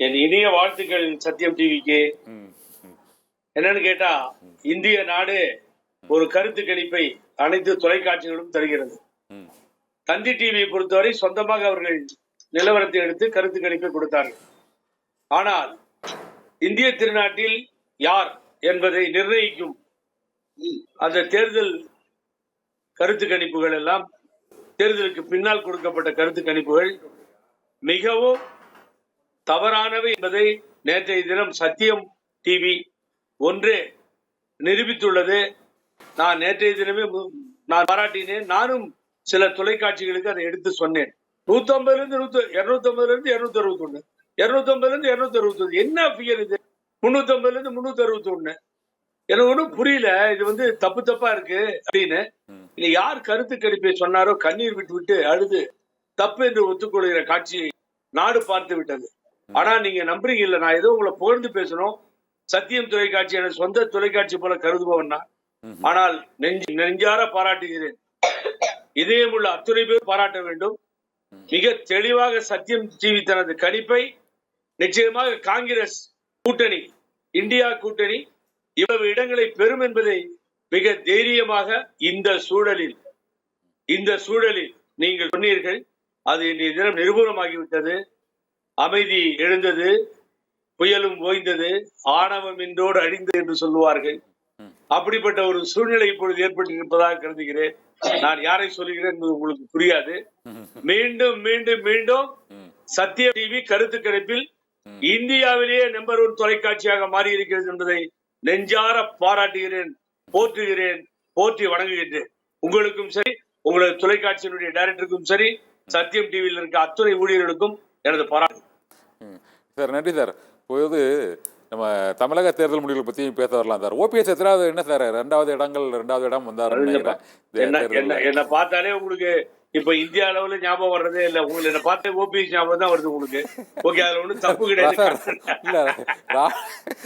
என் இனிய வாழ்த்துக்கள் சத்தியம் டிவிக்கு. என்னன்னு கேட்டா, இந்திய நாடு ஒரு கருத்து கணிப்பை அனைத்து தொலைக்காட்சிகளும் தருகிறது. தந்தி டிவியை பொறுத்தவரை சொந்தமாக அவர்கள் நிலவரத்தை எடுத்து கருத்து கணிப்பை கொடுத்தார்கள். ஆனால் இந்திய திருநாட்டில் யார் என்பதை நிர்ணயிக்கும் அந்த தேர்தல் கருத்து கணிப்புகள் எல்லாம், தேர்தலுக்கு பின்னால் கொடுக்கப்பட்ட கருத்து கணிப்புகள் மிகவும் தவறானவை என்பதை நேற்றைய தினம் சத்தியம் டிவி ஒன்றே நிரூபித்துள்ளது. நான் நேற்றைய தினமே நான் பாராட்டினேன். நானும் சில தொலைக்காட்சிகளுக்கு அதை எடுத்து சொன்னேன். 150 250 261, 250 261, என்ன பிகர் இது? 350 361. எனக்கு ஒன்றும் புரியல. இது தப்பா இருக்கு அப்படின்னு. யார் கருத்து கணிப்பை சொன்னாரோ கண்ணீர் விட்டு விட்டு அழுது தப்பு என்று ஒத்துக்கொள்கிற காட்சியை நாடு பார்த்து விட்டது. ஆனா நீங்க நம்புறீங்க இல்ல, நான் ஏதோ உங்களை புகழ்ந்து பேசணும். சத்தியம் தொலைக்காட்சி எனக்கு சொந்த தொலைக்காட்சி போல கருதுபவன் தான். ஆனால் நெஞ்சார பாராட்டுகிறேன். இதயமுள்ள அத்துணை பேர் பாராட்ட வேண்டும். மிக தெளிவாக சத்தியம் டிவி தனது கணிப்பை நிச்சயமாக காங்கிரஸ் கூட்டணி, இந்தியா கூட்டணி இவ்வளவு இடங்களை பெறும் என்பதை மிக தைரியமாக இந்த சூழலில் நீங்கள் சொன்னீர்கள். அது இன்றைய தினம் நிரூபணமாகிவிட்டது. அமைதி எழுந்தது, புயலும் ஓய்ந்தது, ஆணவம் இன்றோடு அழிந்தது என்று சொல்லுவார்கள். அப்படிப்பட்ட ஒரு சூழ்நிலை இப்பொழுது ஏற்பட்டிருப்பதாக கருதுகிறேன். நான் யாரை சொல்லுகிறேன் என்பது உங்களுக்கு புரியாது. மீண்டும் மீண்டும் மீண்டும் சத்திய டிவி கருத்து கணிப்பில் இந்தியாவிலேயே நம்பர் 1 தொலைக்காட்சியாக மாறி இருக்கிறது என்பதை நெஞ்சார பாராட்டுகிறேன், போற்றுகிறேன், போற்றி வணங்குகின்றேன். உங்களுக்கும் சரி, உங்களது தொலைக்காட்சியினுடைய டைரக்டருக்கும் சரி, சத்தியம் டிவியில் இருக்க அத்துணை ஊழியர்களுக்கும் எனது பாராட்டு. சார் நன்றி சார். இப்போது நம்ம தமிழக தேர்தல் முடிவுகளை பற்றி பேச வரலாம் சார். ஓபிஎஸ் எத்தனாவது என்ன சார் 2வது இடம் வந்தார். என்ன பார்த்தாலே உங்களுக்கு இப்ப இந்தியா அளவுல ஞாபகம் வர்றதே இல்ல. உங்களுக்கு என்ன பார்த்தா ஓபிஎஸ் ஞாபகம் தான் வருது உங்களுக்கு. ஓகே, அதுல ஒன்றும் தப்பு கிடையாது.